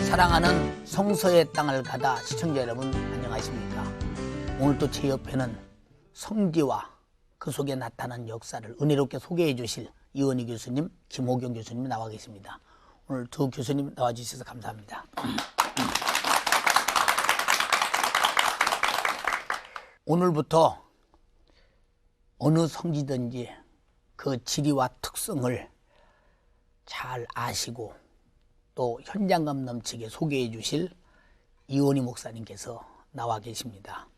사랑하는 성서의 땅을 가다 시청자 여러분 안녕하십니까? 오늘도 제 옆에는 성지와 그 속에 나타난 역사를 은혜롭게 소개해 주실 이원희 교수님, 김호경 교수님 나와 계십니다. 오늘 두 교수님 나와 주셔서 감사합니다. 오늘부터 어느 성지든지 그 지리와 특성을 잘 아시고 또 현장감 넘치게 소개해 주실 이원희 목사님께서 나와 계십니다.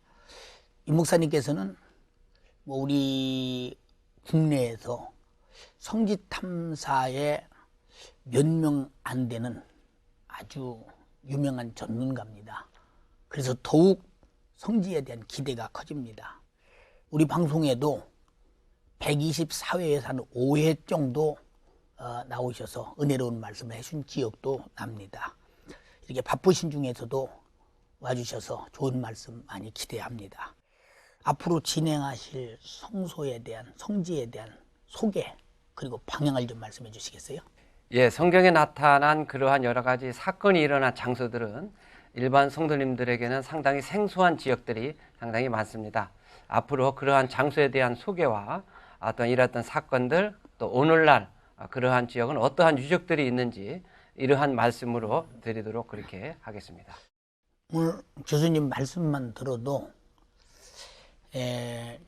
이 목사님께서는 우리 국내에서 성지 탐사에 몇 명 안 되는 아주 유명한 전문가입니다. 그래서 더욱 성지에 대한 기대가 커집니다. 우리 방송에도 124회에서 한 5회 정도 나오셔서 은혜로운 말씀을 해준 기억도 납니다. 이렇게 바쁘신 중에서도 와주셔서 좋은 말씀 많이 기대합니다. 앞으로 진행하실 성소에 대한, 성지에 대한 소개 그리고 방향을 좀 말씀해 주시겠어요? 예, 성경에 나타난 그러한 여러 가지 사건이 일어난 장소들은 일반 성도님들에게는 상당히 생소한 지역들이 상당히 많습니다. 앞으로 그러한 장소에 대한 소개와 어떤 이러한 사건들, 또 오늘날 그러한 지역은 어떠한 유적들이 있는지 이러한 말씀으로 드리도록 그렇게 하겠습니다. 오늘 교수님 말씀만 들어도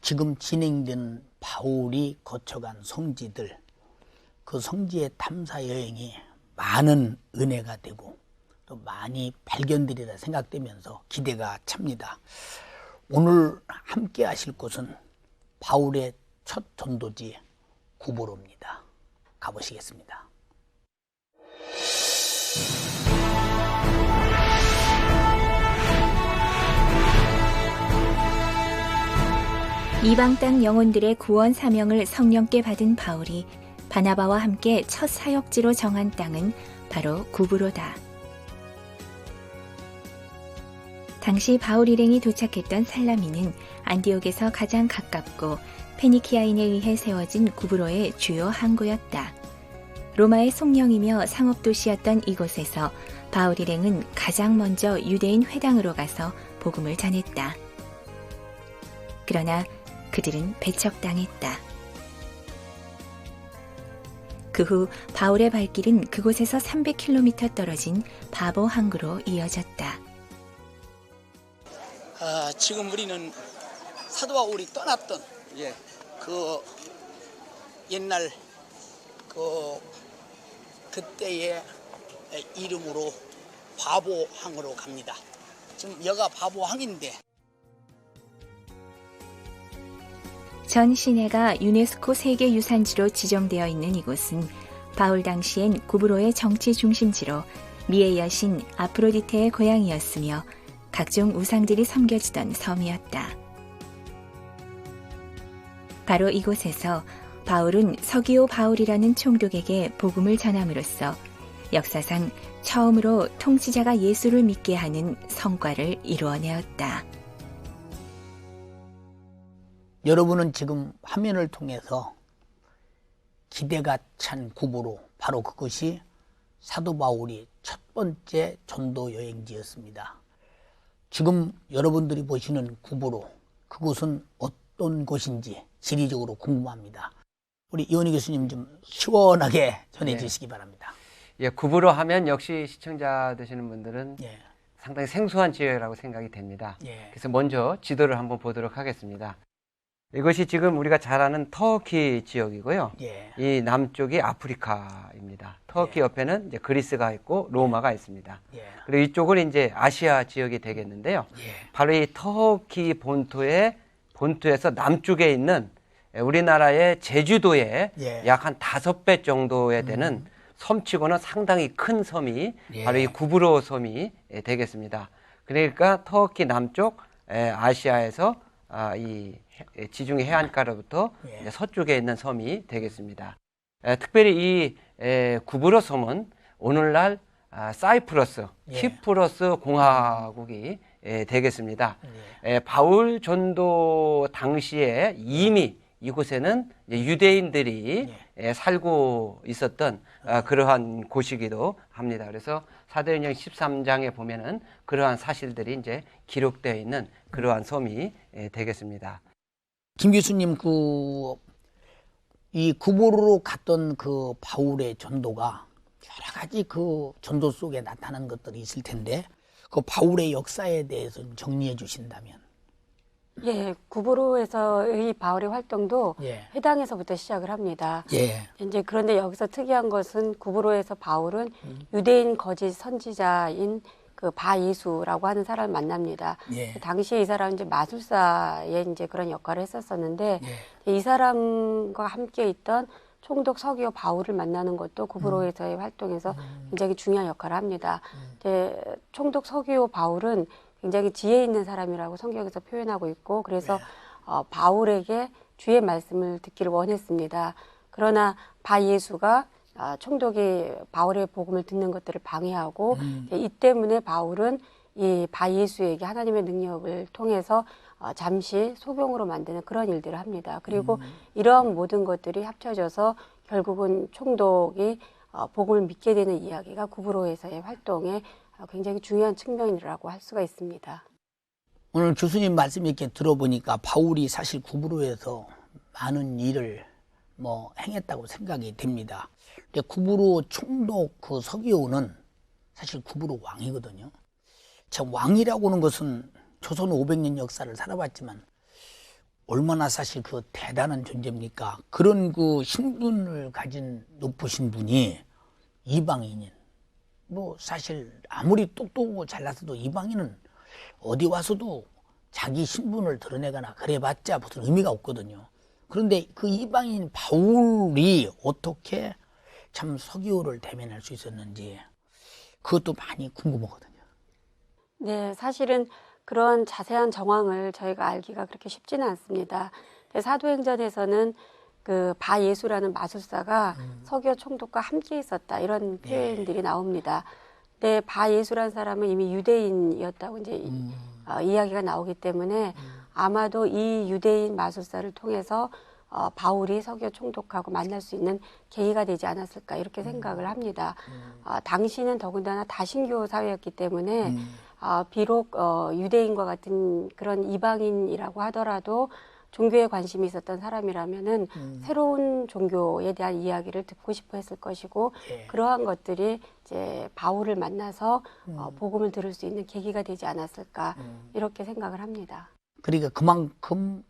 지금 진행된 바울이 거쳐간 성지들, 그 성지의 탐사 여행이 많은 은혜가 되고 또 많이 발견들이라 생각되면서 기대가 찹니다. 오늘 함께 하실 곳은 바울의 첫 전도지 구브로입니다. 가보시겠습니다. 이방 땅 영혼들의 구원 사명을 성령께 받은 바울이 바나바와 함께 첫 사역지로 정한 땅은 바로 구브로다. 당시 바울 일행이 도착했던 살라미는 안디옥에서 가장 가깝고 페니키아인에 의해 세워진 구브로의 주요 항구였다. 로마의 송령이며 상업도시였던 이곳에서 바울 일행은 가장 먼저 유대인 회당으로 가서 복음을 전했다. 그러나 그들은 배척당했다. 그 후 바울의 발길은 그곳에서 300km 떨어진 바보 항구로 이어졌다. 지금 우리는 사도 바울이 떠났던 그 옛날 그때의 이름으로 바보항으로 갑니다. 지금 여가 바보항인데 전 시내가 유네스코 세계유산지로 지정되어 있는 이곳은 바울 당시엔 구브로의 정치 중심지로 미의 여신 아프로디테의 고향이었으며 각종 우상들이 섬겨지던 섬이었다. 바로 이곳에서 바울은 서기오 바울이라는 총독에게 복음을 전함으로써 역사상 처음으로 통치자가 예수를 믿게 하는 성과를 이루어내었다. 여러분은 지금 화면을 통해서 기대가 찬 구브로, 바로 그것이 사도 바울이 첫 번째 전도 여행지였습니다. 지금 여러분들이 보시는 구브로, 그곳은 어떤 곳인지 지리적으로 궁금합니다. 우리 이원희 교수님 좀 시원하게 전해주시기 바랍니다. 예, 구브로 하면 역시 시청자 되시는 분들은 상당히 생소한 지역이라고 생각이 됩니다. 그래서 먼저 지도를 한번 보도록 하겠습니다. 이것이 지금 우리가 잘 아는 터키 지역이고요. 이 남쪽이 아프리카입니다. 터키 옆에는 이제 그리스가 있고 로마가 있습니다. 그리고 이쪽은 이제 아시아 지역이 되겠는데요. 바로 이 터키 본토에서 남쪽에 있는 우리나라의 제주도의 약 한 5배 정도에 되는 섬치고는 상당히 큰 섬이 바로 이 구브로 섬이 되겠습니다. 그러니까 터키 남쪽 아시아에서 이 지중해 해안가로부터 서쪽에 있는 섬이 되겠습니다. 특별히 이 구브로 섬은 오늘날 사이프러스, 키프러스 공화국이 되겠습니다. 바울 전도 당시에 이미 이곳에는 이제 유대인들이 살고 있었던 그러한 곳이기도 합니다. 그래서 사도행전 13장에 보면은 그러한 사실들이 이제 기록되어 있는 그러한 섬이 되겠습니다. 김 교수님, 이 구보로로 갔던 그 바울의 전도가 여러 가지 그 전도 속에 나타난 것들이 있을 텐데, 그 바울의 역사에 대해서 좀 정리해 주신다면. 예, 구보로에서의 바울의 활동도 회당에서부터 시작을 합니다. 이제 그런데 여기서 특이한 것은 구보로에서 바울은 유대인 거짓 선지자인 그 바예수라고 하는 사람을 만납니다. 당시에 이 사람은 이제 마술사의 이제 그런 역할을 했었었는데 이 사람과 함께 있던 총독 서기오 바울을 만나는 것도 구보로에서의 활동에서 굉장히 중요한 역할을 합니다. 이제 총독 서기오 바울은 굉장히 지혜 있는 사람이라고 성경에서 표현하고 있고, 그래서 바울에게 주의 말씀을 듣기를 원했습니다. 그러나 바예수가 총독이 바울의 복음을 듣는 것들을 방해하고 이 때문에 바울은 이 바예수에게 하나님의 능력을 통해서 잠시 소병으로 만드는 그런 일들을 합니다. 그리고 이러한 모든 것들이 합쳐져서 결국은 총독이 복음을 믿게 되는 이야기가 구브로에서의 활동에 굉장히 중요한 측면이라고 할 수가 있습니다. 오늘 교수님 말씀 이렇게 들어보니까 바울이 사실 구브로에서 많은 일을 행했다고 생각이 됩니다. 근데 구브로 총독 그 서기오는 사실 구브로 왕이거든요. 참 왕이라고 하는 것은 조선 500년 역사를 살아봤지만 얼마나 사실 그 대단한 존재입니까? 그런 그 신분을 가진 높으신 분이 이방인인, 사실 아무리 똑똑하고 잘났어도 이방인은 어디 와서도 자기 신분을 드러내거나 그래봤자 무슨 의미가 없거든요. 그런데 그 이방인 바울이 어떻게 참 서기오를 대면할 수 있었는지 그것도 많이 궁금하거든요. 네, 사실은 그런 자세한 정황을 저희가 알기가 그렇게 쉽지는 않습니다. 사도행전에서는 그 바예수라는 마술사가 서기오 총독과 함께 있었다, 이런 표현들이 나옵니다. 근데 바예수라는 사람은 이미 유대인이었다고 이제 이야기가 나오기 때문에 아마도 이 유대인 마술사를 통해서 바울이 서기오 총독하고 만날 수 있는 계기가 되지 않았을까, 이렇게 생각을 합니다. 당시는 더군다나 다신교 사회였기 때문에 비록 유대인과 같은 그런 이방인이라고 하더라도 종교에 관심이 있었던 사람이라면은 새로운 종교에 대한 이야기를 듣고 싶어 했을 것이고, 그러한 것들이 이제 바울을 만나서 복음을 들을 수 있는 계기가 되지 않았을까, 이렇게 생각을 합니다. 그러니까 그만큼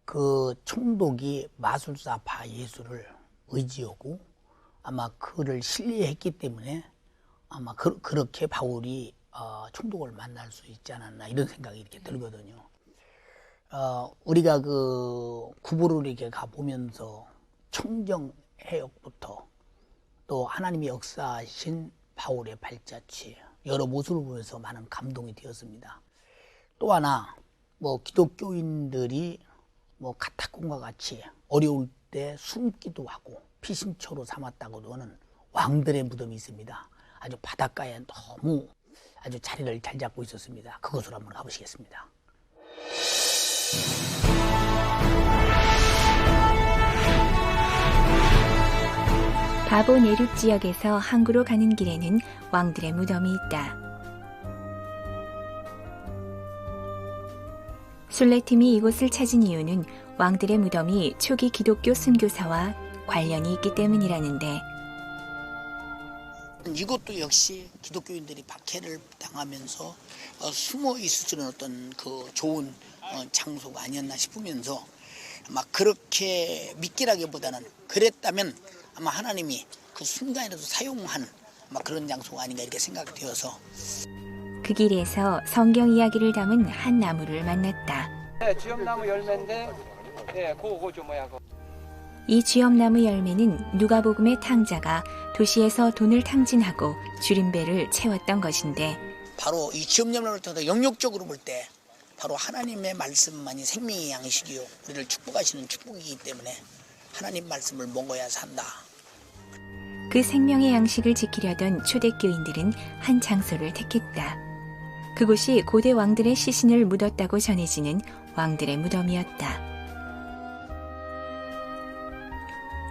그 총독이 마술사 바예수를 의지하고 아마 그를 신뢰했기 때문에 아마 그렇게 바울이 총독을 만날 수 있지 않았나, 이런 생각이 이렇게 들거든요. 우리가 그 구보로를 이렇게 가보면서 청정해역부터 또 하나님의 역사하신 바울의 발자취, 여러 모습을 보면서 많은 감동이 되었습니다. 또 하나, 기독교인들이 카타콤과 같이 어려울 때 숨기도 하고 피신처로 삼았다고도 하는 왕들의 무덤이 있습니다. 아주 바닷가에 너무 아주 자리를 잘 잡고 있었습니다. 그곳으로 한번 가보시겠습니다. 바보 내륙 지역에서 항구로 가는 길에는 왕들의 무덤이 있다. 순례팀이 이곳을 찾은 이유는 왕들의 무덤이 초기 기독교 순교사와 관련이 있기 때문이라는데, 이것도 역시 기독교인들이 박해를 당하면서 숨어 있을 수 있는 어떤 그 좋은 장소가 아니었나 싶으면서 아마 그렇게 믿기라기보다는 그랬다면 아마 하나님이 그 순간이라도 사용한 아마 그런 장소가 아닌가, 이렇게 생각되어서 그 길에서 성경 이야기를 담은 한 나무를 만났다. 네, 쥐엄나무 열매인데, 그거 좀 뭐야, 그거. 이 쥐엄나무 열매는 누가복음의 탕자가 도시에서 돈을 탕진하고 줄임배를 채웠던 것인데, 바로 이 쥐엄나무를 통해서 영역적으로 볼 때 바로 하나님의 말씀만이 생명의 양식이요, 우리를 축복하시는 축복이기 때문에 하나님 말씀을 먹어야 산다. 그 생명의 양식을 지키려던 초대교인들은 한 장소를 택했다. 그곳이 고대 왕들의 시신을 묻었다고 전해지는 왕들의 무덤이었다.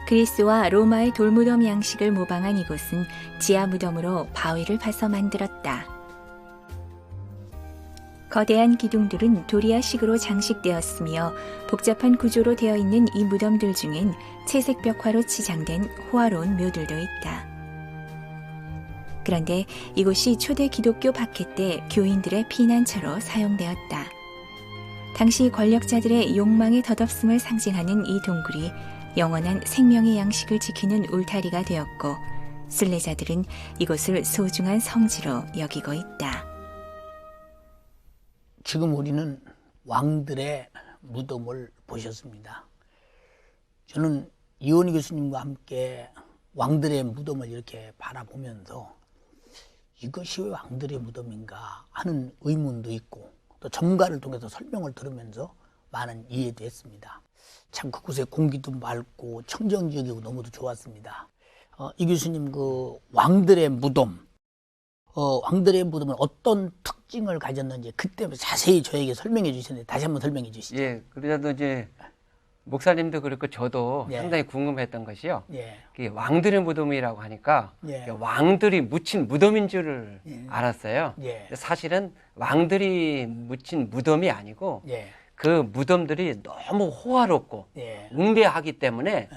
그리스와 로마의 돌무덤 양식을 모방한 이곳은 지하 무덤으로 바위를 파서 만들었다. 거대한 기둥들은 도리아식으로 장식되었으며 복잡한 구조로 되어 있는 이 무덤들 중엔 채색 벽화로 치장된 호화로운 묘들도 있다. 그런데 이곳이 초대 기독교 박해 때 교인들의 피난처로 사용되었다. 당시 권력자들의 욕망의 덧없음을 상징하는 이 동굴이 영원한 생명의 양식을 지키는 울타리가 되었고 순례자들은 이곳을 소중한 성지로 여기고 있다. 지금 우리는 왕들의 무덤을 보셨습니다. 저는 이원희 교수님과 함께 왕들의 무덤을 이렇게 바라보면서 이것이 왜 왕들의 무덤인가 하는 의문도 있고 또 전문가를 통해서 설명을 들으면서 많은 이해도 했습니다. 참 그곳의 공기도 맑고 청정지역이고 너무도 좋았습니다. 이 교수님 그 왕들의 무덤, 왕들의 무덤은 어떤 특징을 가졌는지 그때 자세히 저에게 설명해 주셨는데 다시 한번 설명해 주시죠. 예, 그래도 이제 목사님도 그렇고 저도 예. 상당히 궁금했던 것이요. 예. 그게 왕들의 무덤이라고 하니까 예. 왕들이 묻힌 무덤인 줄을 예. 알았어요. 예. 사실은 왕들이 묻힌 무덤이 아니고 예. 그 무덤들이 너무 호화롭고 예. 웅대하기 때문에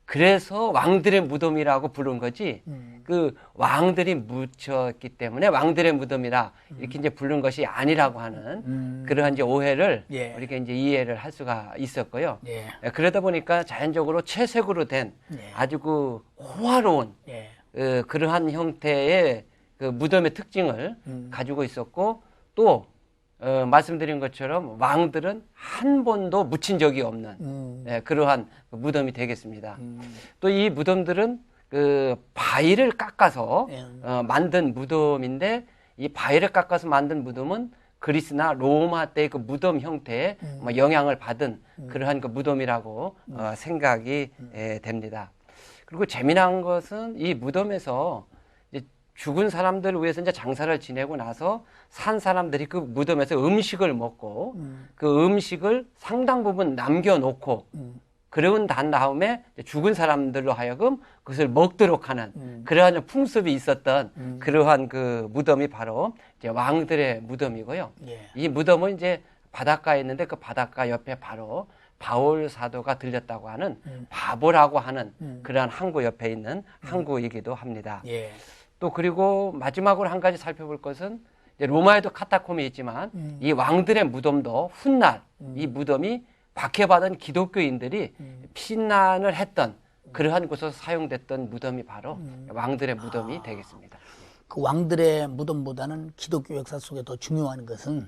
그래서 왕들의 무덤이라고 부른 거지. 그 왕들이 묻혔기 때문에 왕들의 무덤이라 이렇게 이제 부른 것이 아니라고 하는 그러한 이제 오해를 예. 우리가 이제 이해를 할 수가 있었고요. 예. 그러다 보니까 자연적으로 채색으로 된 예. 아주 그 호화로운 예. 그러한 형태의 그 무덤의 특징을 가지고 있었고 또 말씀드린 것처럼 왕들은 한 번도 묻힌 적이 없는 그러한 무덤이 되겠습니다. 또 이 무덤들은 그 바위를 깎아서 만든 무덤인데 이 바위를 깎아서 만든 무덤은 그리스나 로마 때의 그 무덤 형태에 영향을 받은 그러한 그 무덤이라고 생각이 됩니다. 그리고 재미난 것은 이 무덤에서 죽은 사람들을 위해서 이제 장사를 지내고 나서 산 사람들이 그 무덤에서 음식을 먹고 그 음식을 상당 부분 남겨놓고 그러고 난 다음에 죽은 사람들로 하여금 그것을 먹도록 하는 그러한 풍습이 있었던 그러한 그 무덤이 바로 이제 왕들의 무덤이고요. 예. 이 무덤은 이제 바닷가에 있는데 그 바닷가 옆에 바로 바울 사도가 들렸다고 하는 바보라고 하는 그러한 항구 옆에 있는 항구이기도 합니다. 예. 또 그리고 마지막으로 한 가지 살펴볼 것은 이제 로마에도 카타콤이 있지만 이 왕들의 무덤도 훗날 이 무덤이 박해받은 기독교인들이 피난을 했던 그러한 곳에서 사용됐던 무덤이 바로 왕들의 무덤이 되겠습니다. 그 왕들의 무덤보다는 기독교 역사 속에 더 중요한 것은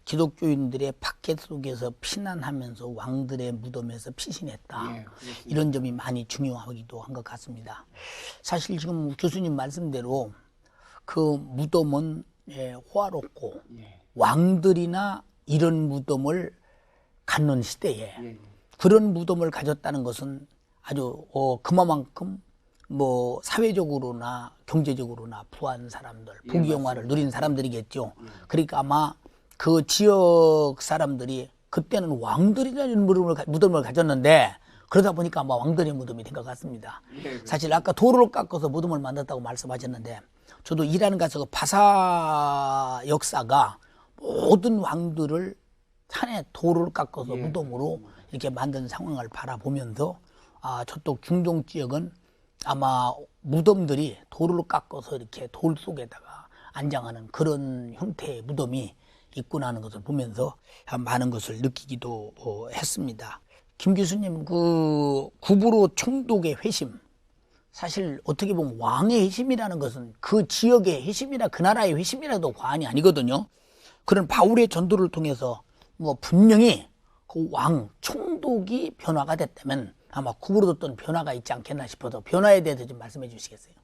기독교인들의 박해 속에서 피난하면서 왕들의 무덤에서 피신했다. 예, 이런 점이 많이 중요하기도 한 것 같습니다. 사실 지금 교수님 말씀대로 그 무덤은 호화롭고 왕들이나 이런 무덤을 갖는 시대에 그런 무덤을 가졌다는 것은 아주 그만큼 뭐 사회적으로나 경제적으로나 부한 사람들, 부귀영화를 누린 사람들이겠죠. 그러니까 아마 그 지역 사람들이 그때는 왕들이라는 무덤을 가졌는데 그러다 보니까 아마 왕들의 무덤이 된 것 같습니다. 사실 아까 돌을 깎아서 무덤을 만들었다고 말씀하셨는데 저도 일하는 가서 바사 역사가 모든 왕들을 산에 돌을 깎아서 무덤으로 이렇게 만든 상황을 바라보면서 저쪽 중동 지역은 아마 무덤들이 돌을 깎아서 이렇게 돌 속에다가 안장하는 그런 형태의 무덤이 있구나 하는 것을 보면서 많은 것을 느끼기도 했습니다. 김 교수님, 그 구부로 총독의 회심, 사실 어떻게 보면 왕의 회심이라는 것은 그 지역의 회심이나 그 나라의 회심이라도 과언이 아니거든요. 그런 바울의 전도를 통해서 뭐 분명히 그 왕 총독이 변화가 됐다면 아마 구부로도 어떤 변화가 있지 않겠나 싶어서 변화에 대해서 좀 말씀해 주시겠어요?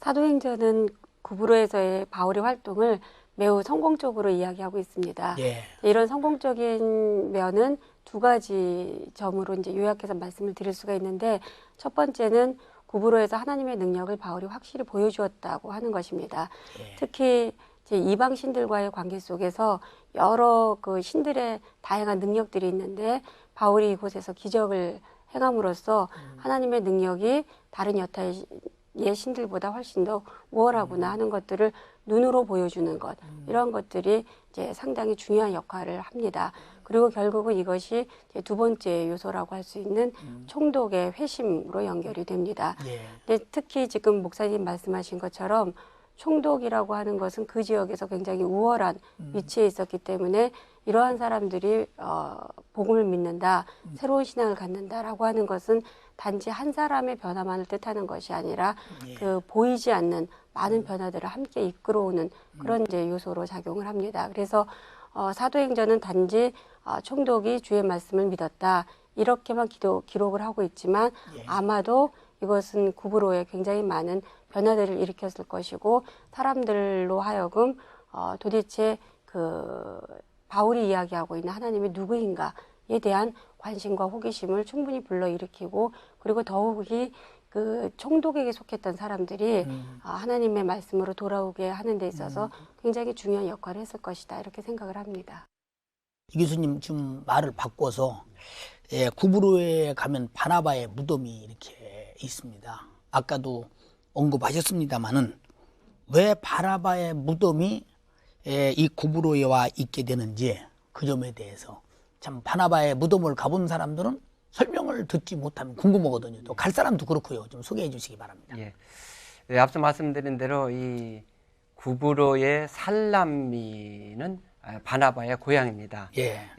사도행전은 구부로에서의 바울의 활동을 매우 성공적으로 이야기하고 있습니다. 예. 이런 성공적인 면은 두 가지 점으로 이제 요약해서 말씀을 드릴 수가 있는데 첫 번째는 구부로에서 하나님의 능력을 바울이 확실히 보여주었다고 하는 것입니다. 예. 특히 이제 이방 신들과의 관계 속에서 여러 그 신들의 다양한 능력들이 있는데 바울이 이곳에서 기적을 행함으로써 하나님의 능력이 다른 여타의 신들보다 훨씬 더 우월하구나 하는 것들을 눈으로 보여주는 것, 이런 것들이 이제 상당히 중요한 역할을 합니다. 그리고 결국은 이것이 이제 두 번째 요소라고 할 수 있는 총독의 회심으로 연결이 됩니다. 근데 특히 지금 목사님 말씀하신 것처럼 총독이라고 하는 것은 그 지역에서 굉장히 우월한 위치에 있었기 때문에 이러한 사람들이 복음을 믿는다, 새로운 신앙을 갖는다라고 하는 것은 단지 한 사람의 변화만을 뜻하는 것이 아니라 그 보이지 않는 많은 변화들을 함께 이끌어오는 그런 이제 요소로 작용을 합니다. 그래서 사도행전은 단지 총독이 주의 말씀을 믿었다 이렇게만 기록을 하고 있지만 아마도 이것은 구브로에 굉장히 많은 변화들을 일으켰을 것이고 사람들로 하여금 도대체 그 바울이 이야기하고 있는 하나님이 누구인가에 대한 관심과 호기심을 충분히 불러일으키고 그리고 더욱이 그 총독에게 속했던 사람들이 하나님의 말씀으로 돌아오게 하는 데 있어서 굉장히 중요한 역할을 했을 것이다 이렇게 생각을 합니다. 이 교수님 지금 말을 바꿔서 구브로에 가면 바나바의 무덤이 이렇게 있습니다. 아까도 언급하셨습니다마는 왜 바나바의 무덤이 이 구브로에 와 있게 되는지 그 점에 대해서 참 바나바의 무덤을 가본 사람들은 설명을 듣지 못하면 궁금하거든요. 또 갈 사람도 그렇고요. 좀 소개해 주시기 바랍니다. 예, 앞서 말씀드린 대로 이 구브로의 살람미는 바나바의 고향입니다.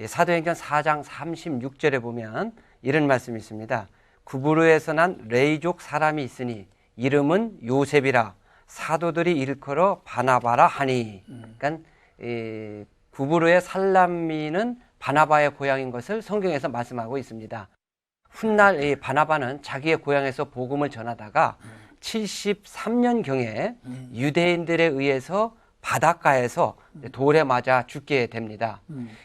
사도행전 4장 36절에 보면 이런 말씀이 있습니다. 구브로에서 난 레이족 사람이 있으니 이름은 요셉이라 사도들이 일컬어 바나바라 하니. 그러니까 구브로의 살람미는 바나바의 고향인 것을 성경에서 말씀하고 있습니다. 훗날 이 바나바는 자기의 고향에서 복음을 전하다가 73년경에 유대인들에 의해서 바닷가에서 돌에 맞아 죽게 됩니다.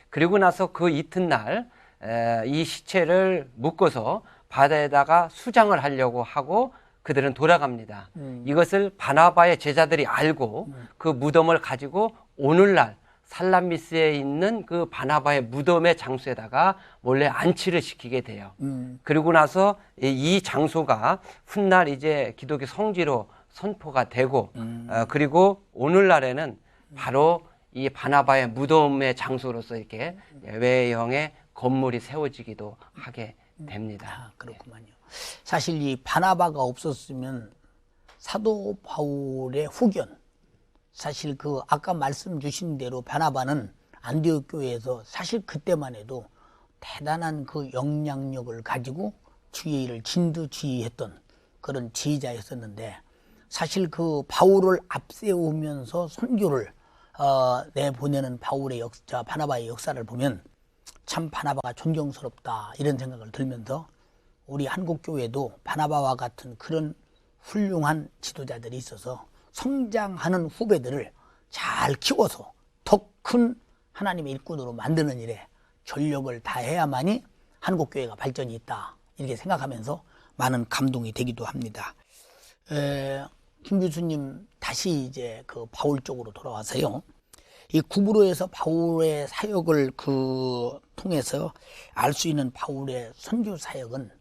그리고 나서 그 이튿날 이 시체를 묶어서 바다에다가 수장을 하려고 하고 그들은 돌아갑니다. 이것을 바나바의 제자들이 알고 그 무덤을 가지고 오늘날 살람미스에 있는 그 바나바의 무덤의 장소에다가 몰래 안치를 시키게 돼요. 그리고 나서 이 장소가 훗날 이제 기독교 성지로 선포가 되고 그리고 오늘날에는 바로 이 바나바의 무덤의 장소로서 이렇게 외형의 건물이 세워지기도 하게 됩니다. 그렇구만요. 사실 이 바나바가 없었으면 사도 바울의 후견, 사실 그 아까 말씀 주신 대로 바나바는 안디옥 교회에서 사실 그때만 해도 대단한 그 영향력을 가지고 주의 일을 진두지휘했던 그런 지휘자였었는데 사실 그 바울을 앞세우면서 선교를 내보내는 바나바의 역사를 보면 참 바나바가 존경스럽다 이런 생각을 들면서 우리 한국교회도 바나바와 같은 그런 훌륭한 지도자들이 있어서 성장하는 후배들을 잘 키워서 더 큰 하나님의 일꾼으로 만드는 일에 전력을 다해야만이 한국교회가 발전이 있다 이렇게 생각하면서 많은 감동이 되기도 합니다. 김 교수님 다시 이제 그 바울 쪽으로 돌아와서요. 이 구브로에서 바울의 사역을 통해서 알 수 있는 바울의 선교 사역은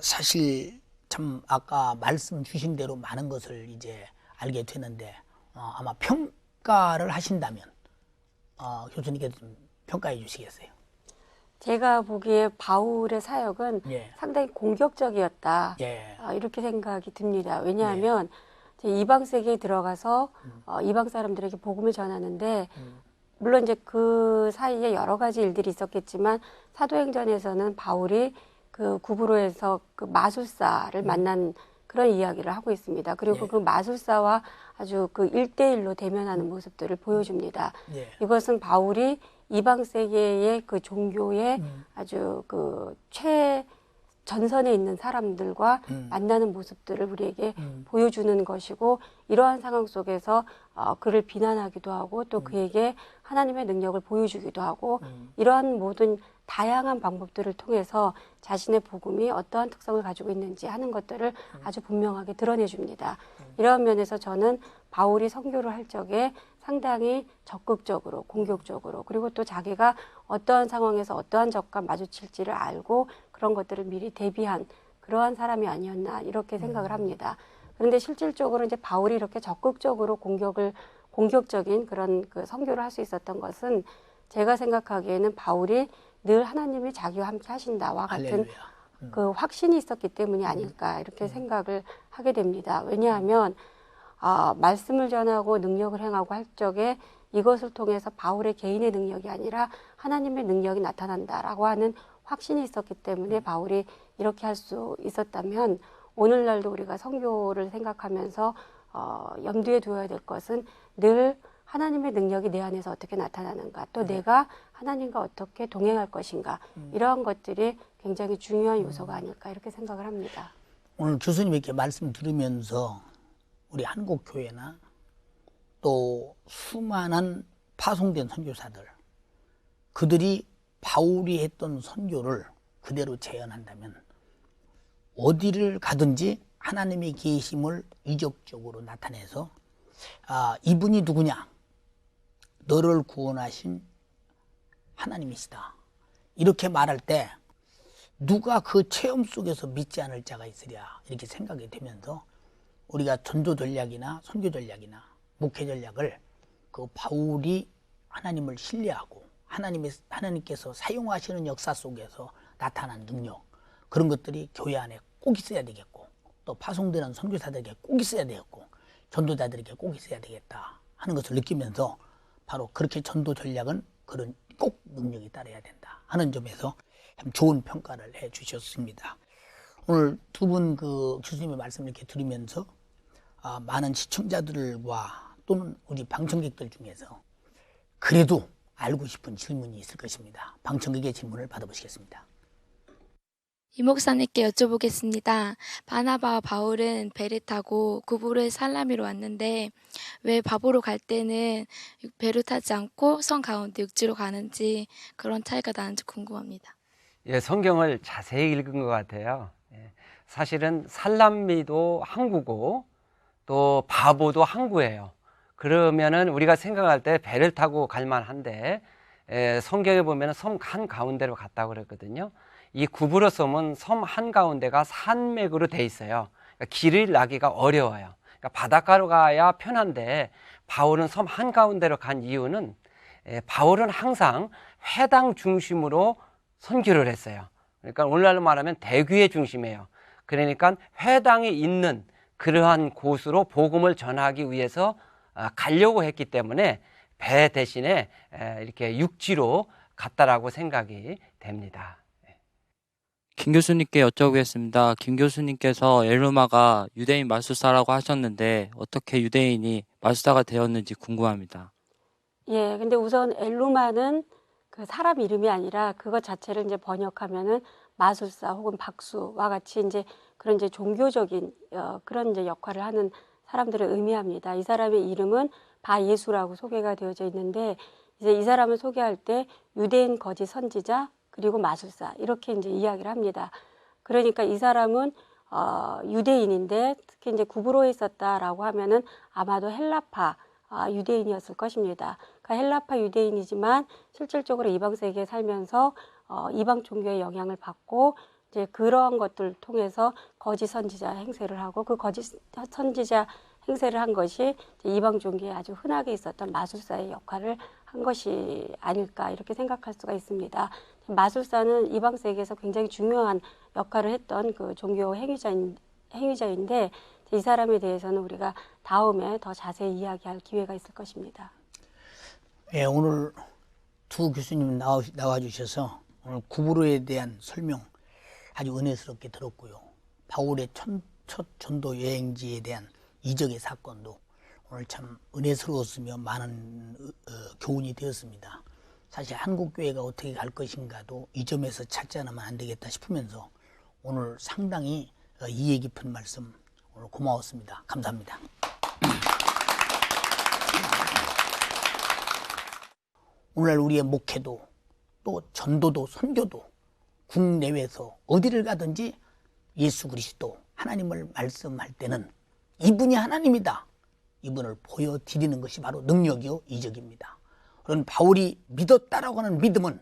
사실 참 아까 말씀 주신 대로 많은 것을 이제 알게 되는데 아마 평가를 하신다면 교수님께서 좀 평가해 주시겠어요? 제가 보기에 바울의 사역은 상당히 공격적이었다 이렇게 생각이 듭니다. 왜냐하면 이방 세계에 들어가서 이방 사람들에게 복음을 전하는데 물론 이제 그 사이에 여러 가지 일들이 있었겠지만 사도행전에서는 바울이 그 구브로에서 그 마술사를 만난 그런 이야기를 하고 있습니다. 그리고 그 마술사와 아주 그 1대1로 대면하는 모습들을 보여줍니다. 이것은 바울이 이방 세계의 그 종교의 아주 그 전선에 있는 사람들과 만나는 모습들을 우리에게 보여주는 것이고 이러한 상황 속에서 그를 비난하기도 하고 또 그에게 하나님의 능력을 보여주기도 하고 이러한 모든 다양한 방법들을 통해서 자신의 복음이 어떠한 특성을 가지고 있는지 하는 것들을 아주 분명하게 드러내줍니다. 이러한 면에서 저는 바울이 선교를 할 적에 상당히 적극적으로 공격적으로 그리고 또 자기가 어떠한 상황에서 어떠한 적과 마주칠지를 알고 그런 것들을 미리 대비한 그러한 사람이 아니었나 이렇게 생각을 합니다. 그런데 실질적으로 이제 바울이 이렇게 적극적으로 공격적인 그런 그 선교를 할 수 있었던 것은 제가 생각하기에는 바울이 늘 하나님이 자기와 함께 하신다와 같은 그 확신이 있었기 때문이 아닐까 이렇게 생각을 하게 됩니다. 왜냐하면 말씀을 전하고 능력을 행하고 할 적에 이것을 통해서 바울의 개인의 능력이 아니라 하나님의 능력이 나타난다라고 하는 확신이 있었기 때문에 바울이 이렇게 할 수 있었다면 오늘날도 우리가 선교를 생각하면서 염두에 두어야 될 것은 늘 하나님의 능력이 내 안에서 어떻게 나타나는가, 또 내가 하나님과 어떻게 동행할 것인가, 이러한 것들이 굉장히 중요한 요소가 아닐까 이렇게 생각을 합니다. 오늘 교수님 이렇게 말씀 들으면서 우리 한국교회나 또 수많은 파송된 선교사들, 그들이 바울이 했던 선교를 그대로 재현한다면 어디를 가든지 하나님의 계심을 이적적으로 나타내서 이분이 누구냐? 너를 구원하신 하나님이시다. 이렇게 말할 때 누가 그 체험 속에서 믿지 않을 자가 있으랴 이렇게 생각이 되면서 우리가 전도 전략이나 선교 전략이나 목회 전략을 그 바울이 하나님을 신뢰하고 하나님께서 사용하시는 역사 속에서 나타난 능력, 그런 것들이 교회 안에 꼭 있어야 되겠고, 또 파송되는 선교사들에게 꼭 있어야 되겠고, 전도자들에게 꼭 있어야 되겠다 하는 것을 느끼면서 바로 그렇게 전도 전략은 그런 꼭 능력이 따라야 된다 하는 점에서 참 좋은 평가를 해 주셨습니다. 오늘 두 분 그 교수님의 말씀을 이렇게 들으면서 많은 시청자들과 또는 우리 방청객들 중에서 그래도 알고 싶은 질문이 있을 것입니다. 방청객의 질문을 받아보시겠습니다. 이 목사님께 여쭤보겠습니다. 바나바와 바울은 배를 타고 구브로의 살라미로 왔는데 왜 바보로 갈 때는 배를 타지 않고 성 가운데 육지로 가는지, 그런 차이가 나는지 궁금합니다. 예, 성경을 자세히 읽은 것 같아요. 사실은 살람미도 항구고 또 바보도 항구예요. 그러면은 우리가 생각할 때 배를 타고 갈 만한데 성경에 보면 섬 한가운데로 갔다고 그랬거든요. 이 구브로 섬은 섬 한가운데가 산맥으로 돼 있어요. 그러니까 길을 나기가 어려워요. 그러니까 바닷가로 가야 편한데 바울은 섬 한가운데로 간 이유는 바울은 항상 회당 중심으로 선교를 했어요. 그러니까 오늘날로 말하면 대교회 중심이에요. 그러니까 회당이 있는 그러한 곳으로 복음을 전하기 위해서 가려고 했기 때문에 배 대신에 이렇게 육지로 갔다라고 생각이 됩니다. 김 교수님께 여쭤보겠습니다. 김 교수님께서 엘루마가 유대인 마술사라고 하셨는데 어떻게 유대인이 마술사가 되었는지 궁금합니다. 예, 근데 우선 엘루마는 그 사람 이름이 아니라 그것 자체를 이제 번역하면은 마술사 혹은 박수와 같이 이제 그런 이제 종교적인 그런 이제 역할을 하는 사람들을 의미합니다. 이 사람의 이름은 바예수라고 소개가 되어져 있는데, 이제 이 사람을 소개할 때 유대인 거짓 선지자 그리고 마술사 이렇게 이제 이야기를 합니다. 그러니까 이 사람은 유대인인데 특히 이제 구브로에 있었다라고 하면은 아마도 헬라파 유대인이었을 것입니다. 그러니까 헬라파 유대인이지만 실질적으로 이방 세계에 살면서 이방 종교의 영향을 받고 이제 그러한 것들을 통해서 거짓 선지자 행세를 하고, 그 거짓 선지자 행세를 한 것이 이방 종교에 아주 흔하게 있었던 마술사의 역할을 한 것이 아닐까 이렇게 생각할 수가 있습니다. 마술사는 이방 세계에서 굉장히 중요한 역할을 했던 그 종교 행위자인데 이 사람에 대해서는 우리가 다음에 더 자세히 이야기할 기회가 있을 것입니다. 네, 오늘 두 교수님 나와주셔서 오늘 구브로에 대한 설명 아주 은혜스럽게 들었고요. 바울의 첫 전도 여행지에 대한 이적의 사건도 오늘 참 은혜스러웠으며 많은 교훈이 되었습니다. 사실 한국교회가 어떻게 갈 것인가도 이 점에서 찾지 않으면 안 되겠다 싶으면서 오늘 상당히 이해 깊은 말씀 오늘 고마웠습니다. 감사합니다. 오늘날 우리의 목회도 또 전도도 선교도 국내외에서 어디를 가든지 예수 그리스도 하나님을 말씀할 때는 이분이 하나님이다, 이분을 보여드리는 것이 바로 능력이요 이적입니다. 그런 바울이 믿었다라고 하는 믿음은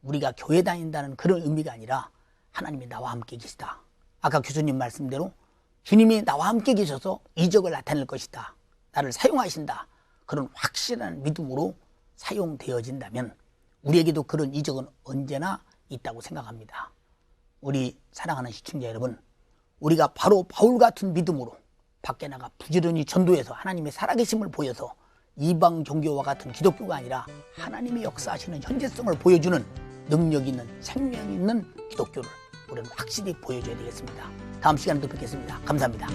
우리가 교회 다닌다는 그런 의미가 아니라 하나님이 나와 함께 계시다. 아까 교수님 말씀대로 주님이 나와 함께 계셔서 이적을 나타낼 것이다. 나를 사용하신다. 그런 확실한 믿음으로 사용되어진다면 우리에게도 그런 이적은 언제나 있다고 생각합니다. 우리 사랑하는 시청자 여러분, 우리가 바로 바울 같은 믿음으로 밖에 나가 부지런히 전도해서 하나님의 살아계심을 보여서 이방 종교와 같은 기독교가 아니라 하나님의 역사하시는 현재성을 보여주는 능력 있는 생명 있는 기독교를 우리는 확실히 보여줘야 되겠습니다. 다음 시간에 또 뵙겠습니다. 감사합니다.